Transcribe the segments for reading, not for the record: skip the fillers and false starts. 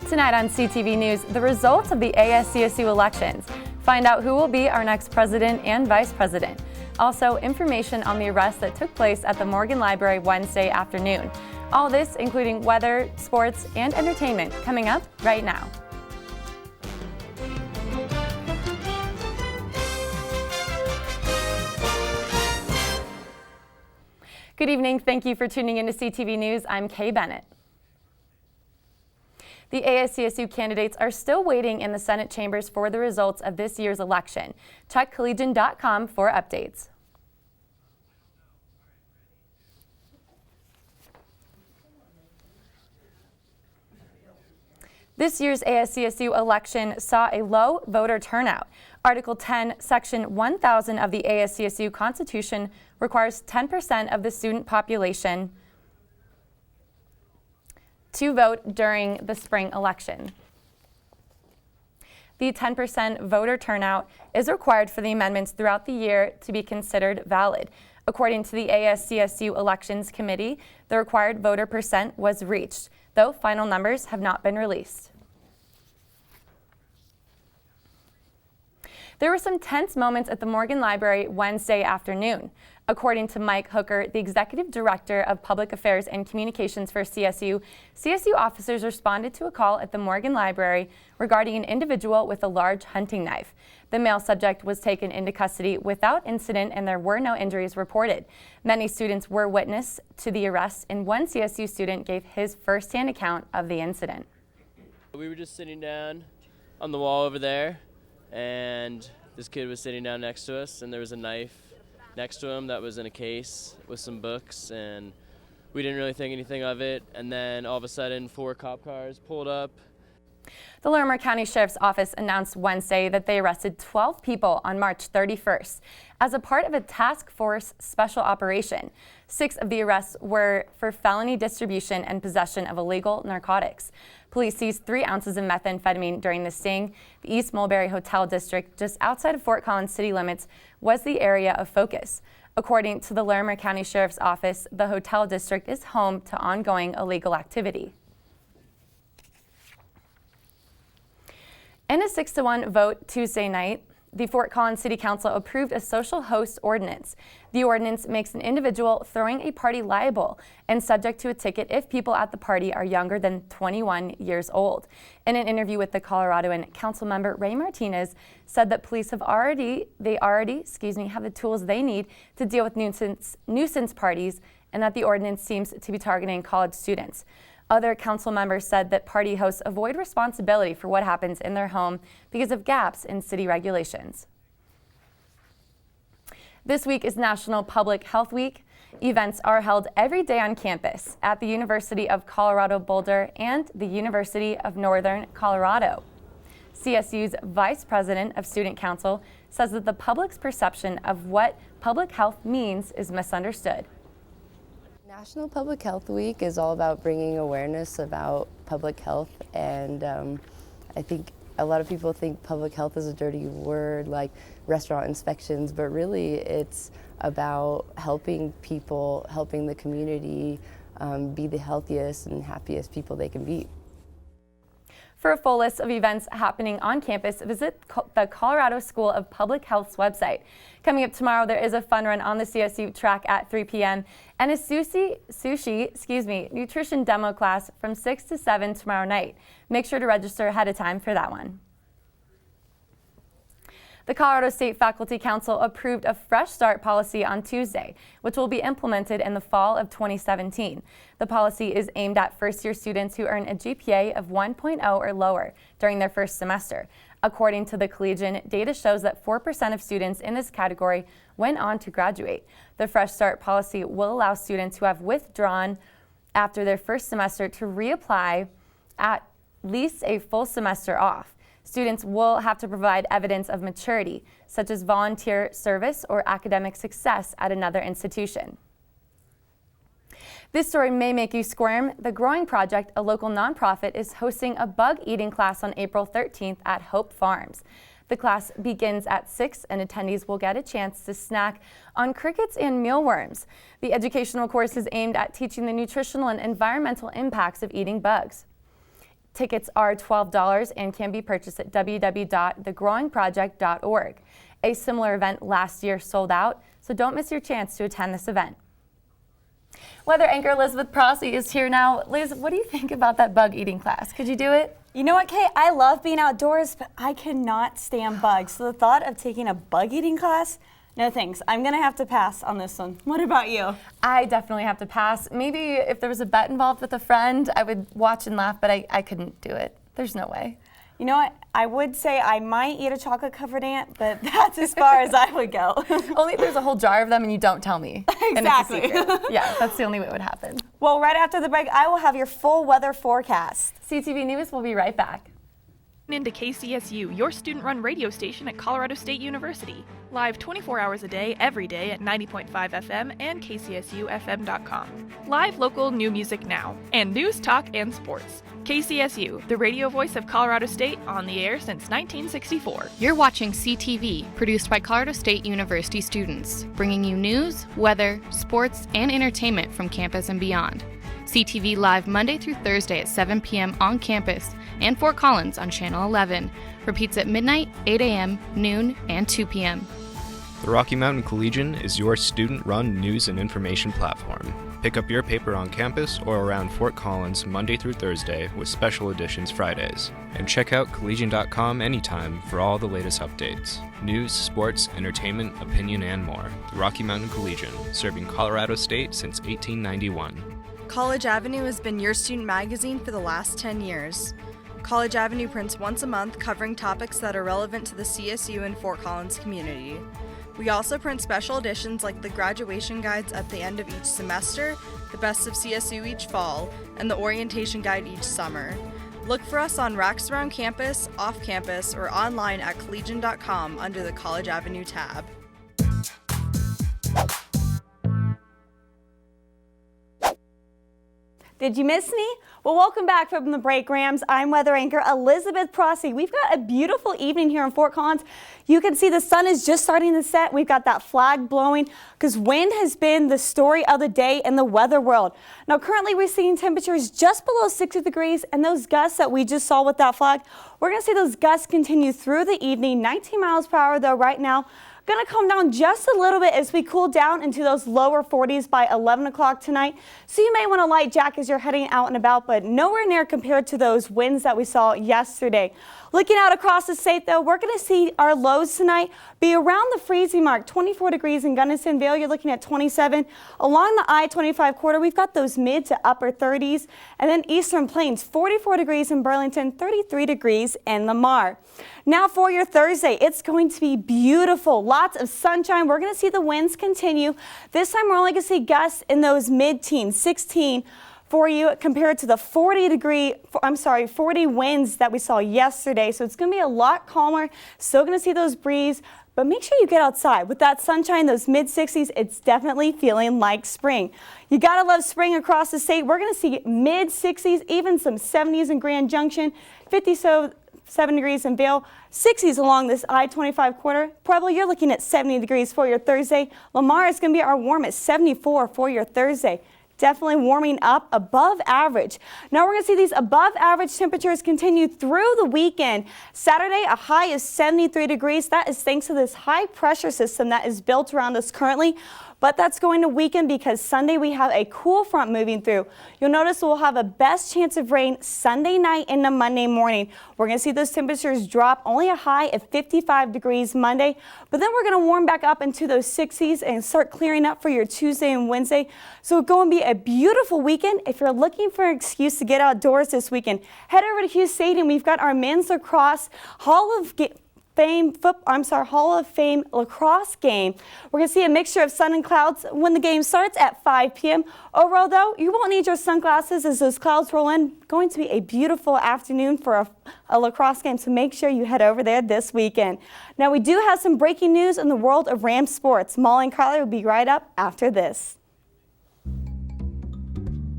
Tonight on CTV News, the results of the ASCSU elections. Find out who will be our next president and vice president. Also, information on the arrest that took place at the Morgan Library Wednesday afternoon. All this, including weather, sports, and entertainment, coming up right now. Good evening. Thank you for tuning in to CTV News. I'm Kay Bennett. The ASCSU candidates are still waiting in the Senate chambers for the results of this year's election. Check collegian.com for updates. This year's ASCSU election saw a low voter turnout. Article 10, Section 1000 of the ASCSU Constitution requires 10% of the student population to vote during the spring election. The 10% voter turnout is required for the amendments throughout the year to be considered valid. According to the ASCSU Elections Committee, the required voter percent was reached, though final numbers have not been released. There were some tense moments at the Morgan Library Wednesday afternoon. According to Mike Hooker, the Executive Director of Public Affairs and Communications for CSU, CSU officers responded to a call at the Morgan Library regarding an individual with a large hunting knife. The male subject was taken into custody without incident and there were no injuries reported. Many students were witness to the arrest, and one CSU student gave his firsthand account of the incident. We were just sitting down on the wall over there, and this kid was sitting down next to us, and there was a knife next to him that was in a case with some books, and we didn't really think anything of it. And then all of a sudden 4 cop cars pulled up. The Larimer County Sheriff's Office announced Wednesday that they arrested 12 people on March 31st as a part of a task force special operation. 6 of the arrests were for felony distribution and possession of illegal narcotics. Police seized 3 ounces of methamphetamine during the sting. The East Mulberry Hotel District, just outside of Fort Collins city limits, was the area of focus. According to the Larimer County Sheriff's Office, the hotel district is home to ongoing illegal activity. In a 6-1 vote Tuesday night, the Fort Collins City Council approved a social host ordinance. The ordinance makes an individual throwing a party liable and subject to a ticket if people at the party are younger than 21 years old. In an interview with the Coloradoan, Councilmember Ray Martinez said that police have have the tools they need to deal with nuisance parties, and that the ordinance seems to be targeting college students. Other council members said that party hosts avoid responsibility for what happens in their home because of gaps in city regulations. This week is National Public Health Week. Events are held every day on campus at the University of Colorado Boulder and the University of Northern Colorado. CSU's Vice President of Student Council says that the public's perception of what public health means is misunderstood. National Public Health Week is all about bringing awareness about public health, and I think a lot of people think public health is a dirty word like restaurant inspections, but really it's about helping people, helping the community be the healthiest and happiest people they can be. For a full list of events happening on campus, visit the Colorado School of Public Health's website. Coming up tomorrow, there is a fun run on the CSU track at 3 p.m. and a nutrition demo class from 6 to 7 tomorrow night. Make sure to register ahead of time for that one. The Colorado State Faculty Council approved a Fresh Start policy on Tuesday, which will be implemented in the fall of 2017. The policy is aimed at first-year students who earn a GPA of 1.0 or lower during their first semester. According to the Collegian, data shows that 4% of students in this category went on to graduate. The Fresh Start policy will allow students who have withdrawn after their first semester to reapply at least a full semester off. Students will have to provide evidence of maturity, such as volunteer service or academic success at another institution. This story may make you squirm. The Growing Project, a local nonprofit, is hosting a bug eating class on April 13th at Hope Farms. The class begins at 6 and attendees will get a chance to snack on crickets and mealworms. The educational course is aimed at teaching the nutritional and environmental impacts of eating bugs. Tickets are $12 and can be purchased at www.thegrowingproject.org. A similar event last year sold out, so don't miss your chance to attend this event. Weather anchor Elizabeth Prossie is here now. Liz, what do you think about that bug eating class? Could you do it? You know what, Kate? I love being outdoors, but I cannot stand bugs. So the thought of taking a bug eating class, no thanks. I'm gonna have to pass on this one. What about you? I definitely have to pass. Maybe if there was a bet involved with a friend, I would watch and laugh, but I couldn't do it. There's no way. You know what? I would say I might eat a chocolate-covered ant, but that's as far as I would go. Only if there's a whole jar of them and you don't tell me. Exactly. And it's a secret. Yeah, that's the only way it would happen. Well, right after the break, I will have your full weather forecast. CTV News will be right back. Into KCSU, your student-run radio station at Colorado State University. Live 24 hours a day, every day at 90.5 FM and kcsufm.com. Live local new music now, and news, talk, and sports. KCSU, the radio voice of Colorado State, on the air since 1964. You're watching CTV, produced by Colorado State University students, bringing you news, weather, sports, and entertainment from campus and beyond. CTV live Monday through Thursday at 7 p.m. on campus and Fort Collins on Channel 11. Repeats at midnight, 8 a.m., noon, and 2 p.m. The Rocky Mountain Collegian is your student-run news and information platform. Pick up your paper on campus or around Fort Collins Monday through Thursday with special editions Fridays. And check out collegian.com anytime for all the latest updates. News, sports, entertainment, opinion, and more. The Rocky Mountain Collegian, serving Colorado State since 1891. College Avenue has been your student magazine for the last 10 years. College Avenue prints once a month covering topics that are relevant to the CSU and Fort Collins community. We also print special editions like the graduation guides at the end of each semester, the best of CSU each fall, and the orientation guide each summer. Look for us on racks around campus, off campus, or online at collegian.com under the College Avenue tab. Did you miss me? Well, welcome back from the break, Rams. I'm weather anchor Elizabeth Prossie. We've got a beautiful evening here in Fort Collins. You can see the sun is just starting to set. We've got that flag blowing because wind has been the story of the day in the weather world. Now, currently we're seeing temperatures just below 60 degrees, and those gusts that we just saw with that flag, we're going to see those gusts continue through the evening. 19 miles per hour, though, right now. Going to come down just a little bit as we cool down into those lower 40s by 11 o'clock tonight. So you may want to light jack as you're heading out and about, but nowhere near compared to those winds that we saw yesterday. Looking out across the state, though, we're going to see our lows tonight be around the freezing mark. 24 degrees in Gunnison Vale, you're looking at 27. Along the I-25 corridor, we've got those mid to upper 30s. And then Eastern Plains, 44 degrees in Burlington, 33 degrees in Lamar. Now for your Thursday, it's going to be beautiful. Lots of sunshine. We're going to see the winds continue. This time we're only going to see gusts in those mid-teens, 16 for you compared to the 40 winds that we saw yesterday. So it's going to be a lot calmer. Still going to see those breeze, but make sure you get outside. With that sunshine, those mid-60s, it's definitely feeling like spring. You got to love spring across the state. We're going to see mid-60s, even some 70s in Grand Junction, 57 degrees in Vail, 60s along this I-25 corridor. Pueblo, you're looking at 70 degrees for your Thursday. Lamar is going to be our warmest, 74 for your Thursday. Definitely warming up above average. Now we're going to see these above average temperatures continue through the weekend. Saturday, a high of 73 degrees. That is thanks to this high pressure system that is built around us currently. But that's going to weaken because Sunday we have a cool front moving through. You'll notice we'll have a best chance of rain Sunday night into Monday morning. We're going to see those temperatures drop, only a high of 55 degrees Monday. But then we're going to warm back up into those 60s and start clearing up for your Tuesday and Wednesday. So it's going to be a beautiful weekend. If you're looking for an excuse to get outdoors this weekend, head over to Hughes Stadium. We've got our men's lacrosse Hall of Fame lacrosse game. We're going to see a mixture of sun and clouds when the game starts at 5 p.m. Overall, though, you won't need your sunglasses as those clouds roll in. Going to be a beautiful afternoon for a lacrosse game, so make sure you head over there this weekend. Now, we do have some breaking news in the world of Ram sports. Molly and Carly will be right up after this.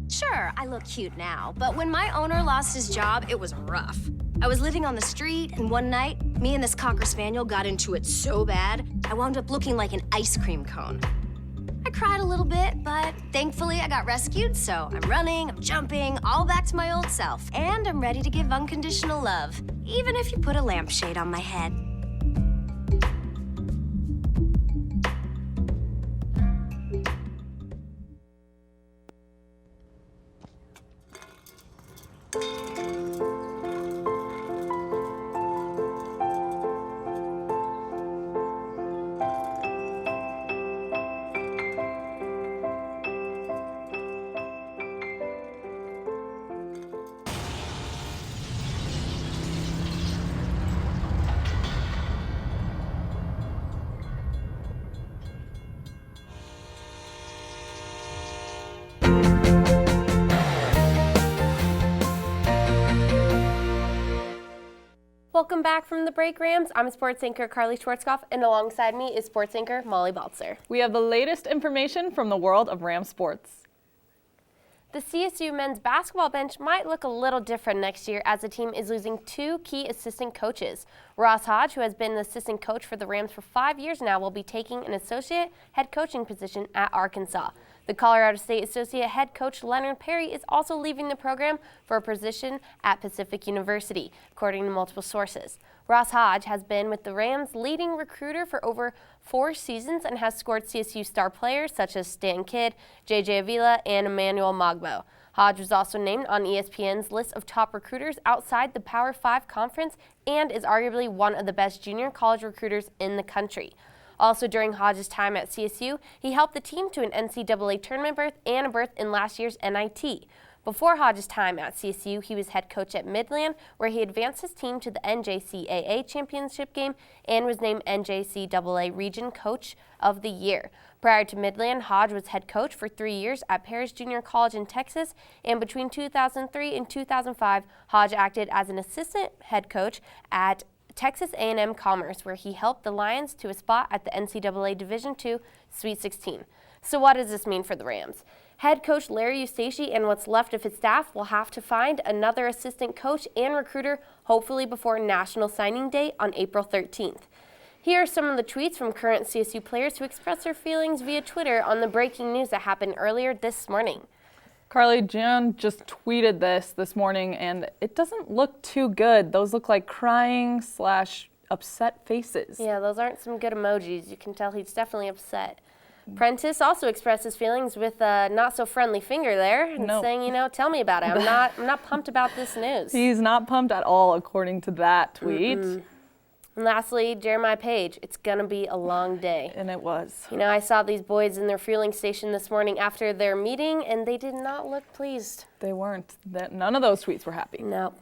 Sure, I look cute now, but when my owner lost his job, it was rough. I was living on the street, and one night, me and this Cocker Spaniel got into it so bad, I wound up looking like an ice cream cone. I cried a little bit, but thankfully I got rescued, so I'm running, I'm jumping, all back to my old self. And I'm ready to give unconditional love, even if you put a lampshade on my head. Welcome back from the break, Rams. I'm sports anchor Carly Schwarzkopf, and alongside me is sports anchor Molly Baltzer. We have the latest information from the world of Ram sports. The CSU men's basketball bench might look a little different next year as the team is losing 2 key assistant coaches. Ross Hodge, who has been the assistant coach for the Rams for 5 years now, will be taking an associate head coaching position at Arkansas. The Colorado State associate head coach Leonard Perry is also leaving the program for a position at Pacific University, according to multiple sources. Ross Hodge has been with the Rams' leading recruiter for over 4 seasons and has scored CSU star players such as Stan Kidd, J.J. Avila, and Emmanuel Magbo. Hodge was also named on ESPN's list of top recruiters outside the Power 5 conference and is arguably one of the best junior college recruiters in the country. Also during Hodge's time at CSU, he helped the team to an NCAA tournament berth and a berth in last year's NIT. Before Hodge's time at CSU, he was head coach at Midland, where he advanced his team to the NJCAA championship game and was named NJCAA Region Coach of the Year. Prior to Midland, Hodge was head coach for 3 years at Paris Junior College in Texas, and between 2003 and 2005, Hodge acted as an assistant head coach at Texas A&M Commerce, where he helped the Lions to a spot at the NCAA Division II Sweet 16. So what does this mean for the Rams? Head coach Larry Eustace and what's left of his staff will have to find another assistant coach and recruiter, hopefully before National Signing Day on April 13th. Here are some of the tweets from current CSU players who expressed their feelings via Twitter on the breaking news that happened earlier this morning. Carly, Jan just tweeted this morning, and it doesn't look too good. Those look like crying / upset faces. Yeah, those aren't some good emojis. You can tell he's definitely upset. Prentice also expressed his feelings with a not-so-friendly finger there, and saying, tell me about it. I'm not pumped about this news. He's not pumped at all, according to that tweet. And lastly, Jeremiah Page, it's going to be a long day. And it was. I saw these boys in their fueling station this morning after their meeting, and they did not look pleased. They weren't. None of those tweets were happy. No.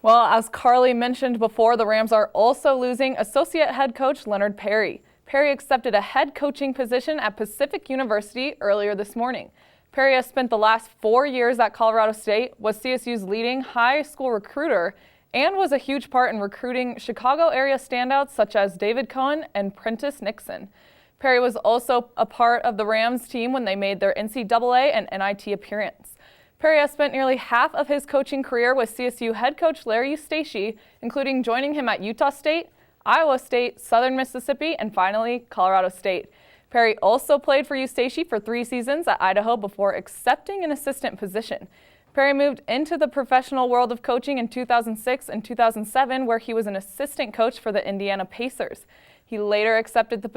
Well, as Carly mentioned before, the Rams are also losing associate head coach Leonard Perry. Perry accepted a head coaching position at Pacific University earlier this morning. Perry has spent the last 4 years at Colorado State, was CSU's leading high school recruiter, and was a huge part in recruiting Chicago area standouts such as David Cohen and Prentice Nixon. Perry was also a part of the Rams team when they made their NCAA and NIT appearance. Perry has spent nearly half of his coaching career with CSU head coach Larry Eustace, including joining him at Utah State, Iowa State, Southern Mississippi, and finally Colorado State. Perry also played for Eustace for 3 seasons at Idaho before accepting an assistant position. Perry moved into the professional world of coaching in 2006 and 2007, where he was an assistant coach for the Indiana Pacers. He later accepted the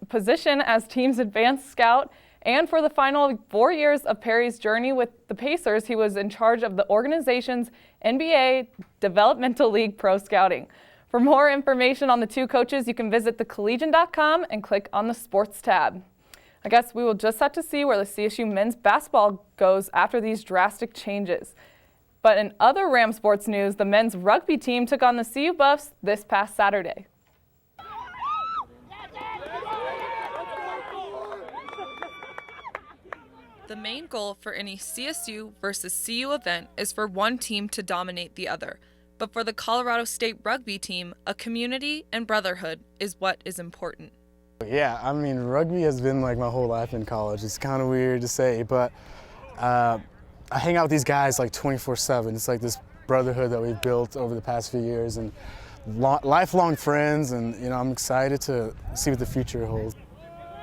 position as team's advanced scout, and for the final 4 years of Perry's journey with the Pacers, he was in charge of the organization's NBA Developmental League Pro Scouting. For more information on the 2 coaches, you can visit thecollegian.com and click on the Sports tab. I guess we will just have to see where the CSU men's basketball goes after these drastic changes. But in other Ram sports news, the men's rugby team took on the CU Buffs this past Saturday. The main goal for any CSU versus CU event is for one team to dominate the other. But for the Colorado State rugby team, a community and brotherhood is what is important. Yeah, I mean, rugby has been like my whole life in college. It's kind of weird to say, but I hang out with these guys like 24/7. It's like this brotherhood that we've built over the past few years, and lifelong friends, and I'm excited to see what the future holds.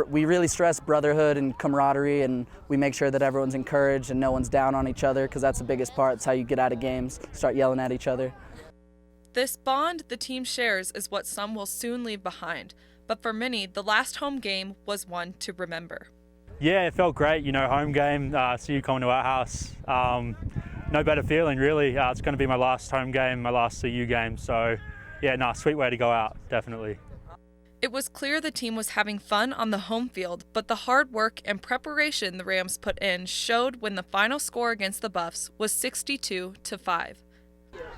We really stress brotherhood and camaraderie, and we make sure that everyone's encouraged and no one's down on each other, because that's the biggest part. It's how you get out of games, start yelling at each other. This bond the team shares is what some will soon leave behind, but for many, the last home game was one to remember. Yeah, it felt great, home game, CU coming to our house. No better feeling, really. It's going to be my last home game, my last CU game, so yeah, sweet way to go out, definitely. It was clear the team was having fun on the home field, but the hard work and preparation the Rams put in showed when the final score against the Buffs was 62-5.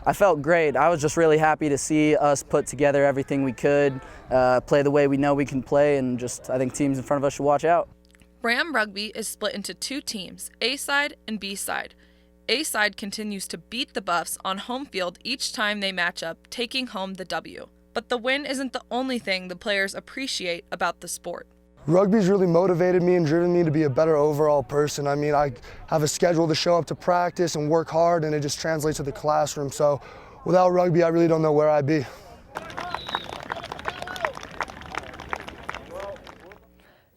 I felt great. I was just really happy to see us put together everything we could, play the way we know we can play, and I think teams in front of us should watch out. Ram Rugby is split into two teams, A side and B side. A side continues to beat the Buffs on home field each time they match up, taking home the W. But the win isn't the only thing the players appreciate about the sport. Rugby's really motivated me and driven me to be a better overall person. I mean, I have a schedule to show up to practice and work hard, and it just translates to the classroom. So without rugby, I really don't know where I'd be.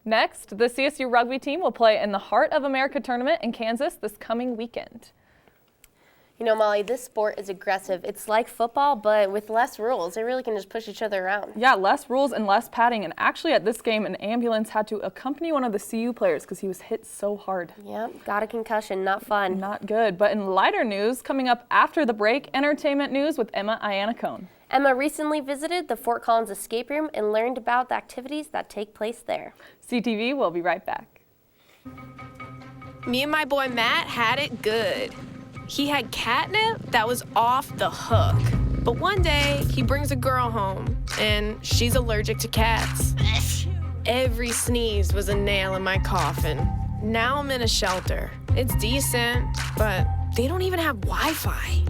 Next, the CSU rugby team will play in the Heart of America tournament in Kansas this coming weekend. You know, Molly, this sport is aggressive. It's like football, but with less rules. They really can just push each other around. Yeah, less rules and less padding. And actually at this game, an ambulance had to accompany one of the CU players because he was hit so hard. Yep, got a concussion. Not fun. Not good. But in lighter news, coming up after the break, entertainment news with Emma Iannacone. Emma recently visited the Fort Collins escape room and learned about the activities that take place there. CTV will be right back. Me and my boy Matt had it good. He had catnip that was off the hook. But one day, he brings a girl home, and she's allergic to cats. Every sneeze was a nail in my coffin. Now I'm in a shelter. It's decent, but they don't even have Wi-Fi.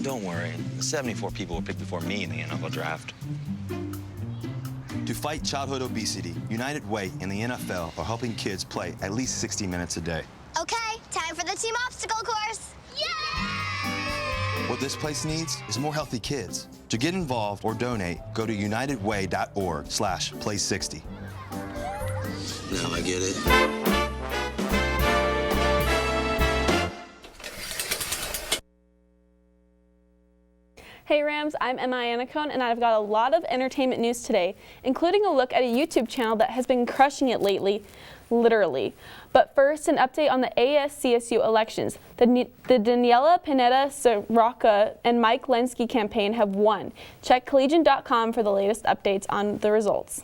Don't worry, 74 people were picked before me in the NFL draft. To fight childhood obesity, United Way and the NFL are helping kids play at least 60 minutes a day. Okay, time for the team obstacle course. Yay! What this place needs is more healthy kids. To get involved or donate, go to unitedway.org/play60. Now I get it. Hey Rams, I'm Emma Iannacone, and I've got a lot of entertainment news today, including a look at a YouTube channel that has been crushing it lately, literally. But first, an update on the ASCSU elections. The Daniela Pineda-Soroka and Mike Lenski campaign have won. Check collegian.com for the latest updates on the results.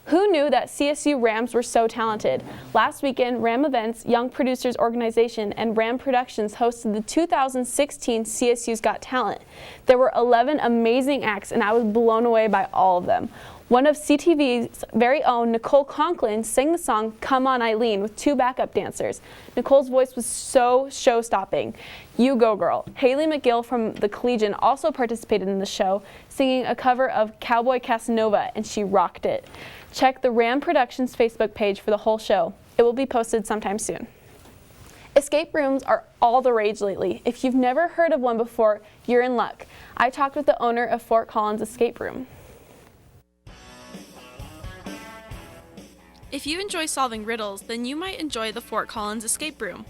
Who knew that CSU Rams were so talented? Last weekend, Ram Events, Young Producers Organization, and Ram Productions hosted the 2016 CSU's Got Talent. There were 11 amazing acts, and I was blown away by all of them. One of CTV's very own, Nicole Conklin, sang the song Come On Eileen with two backup dancers. Nicole's voice was so show-stopping. You go, girl. Haley McGill from the Collegian also participated in the show, singing a cover of Cowboy Casanova, and she rocked it. Check the Ram Productions Facebook page for the whole show. It will be posted sometime soon. Escape rooms are all the rage lately. If you've never heard of one before, you're in luck. I talked with the owner of Fort Collins Escape Room. If you enjoy solving riddles, then you might enjoy the Fort Collins Escape Room.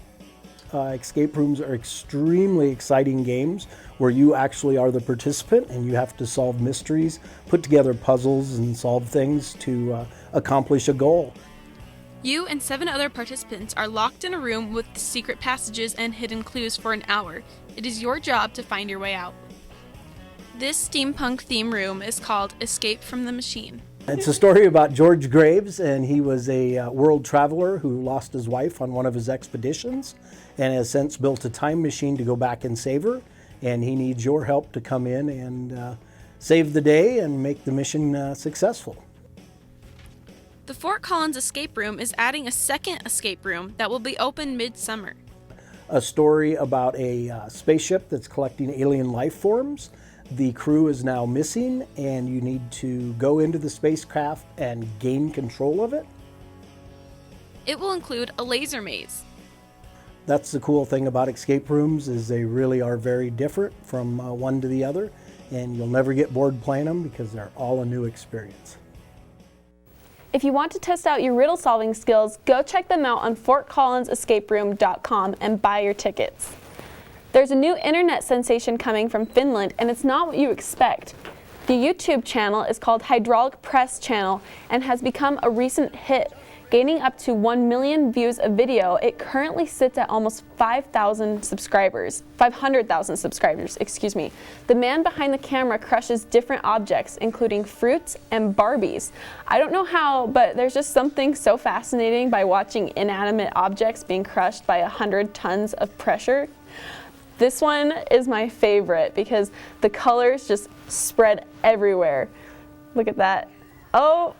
Escape rooms are extremely exciting games where you actually are the participant and you have to solve mysteries, put together puzzles, and solve things to accomplish a goal. You and 7 other participants are locked in a room with secret passages and hidden clues for an hour. It is your job to find your way out. This steampunk theme room is called Escape from the Machine. It's a story about George Graves, and he was a world traveler who lost his wife on one of his expeditions and has since built a time machine to go back and save her, and he needs your help to come in and save the day and make the mission successful. The Fort Collins Escape Room is adding a second escape room that will be open mid-summer. A story about a spaceship that's collecting alien life forms The crew is now missing, and you need to go into the spacecraft and gain control of it. It will include a laser maze. That's the cool thing about escape rooms, is they really are very different from one to the other, and you'll never get bored playing them because they're all a new experience. If you want to test out your riddle solving skills, go check them out on fortcollinsescaperoom.com and buy your tickets. There's a new internet sensation coming from Finland, and it's not what you expect. The YouTube channel is called Hydraulic Press Channel and has become a recent hit, gaining up to 1 million views a video. It currently sits at almost 500,000 subscribers. The man behind the camera crushes different objects, including fruits and Barbies. I don't know how, but there's just something so fascinating by watching inanimate objects being crushed by 100 tons of pressure. This one is my favorite because the colors just spread everywhere. Look at that. Oh!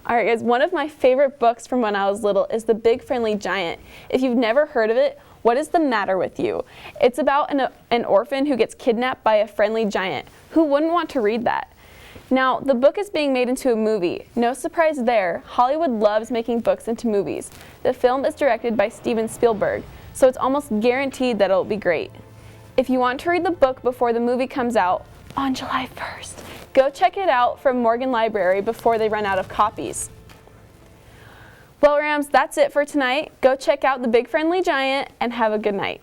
All right, guys, one of my favorite books from when I was little is The Big Friendly Giant. If you've never heard of it, what is the matter with you? It's about an orphan who gets kidnapped by a friendly giant. Who wouldn't want to read that? Now, the book is being made into a movie. No surprise there, Hollywood loves making books into movies. The film is directed by Steven Spielberg, so it's almost guaranteed that it'll be great. If you want to read the book before the movie comes out on July 1st, go check it out from Morgan Library before they run out of copies. Well, Rams, that's it for tonight. Go check out The Big Friendly Giant and have a good night.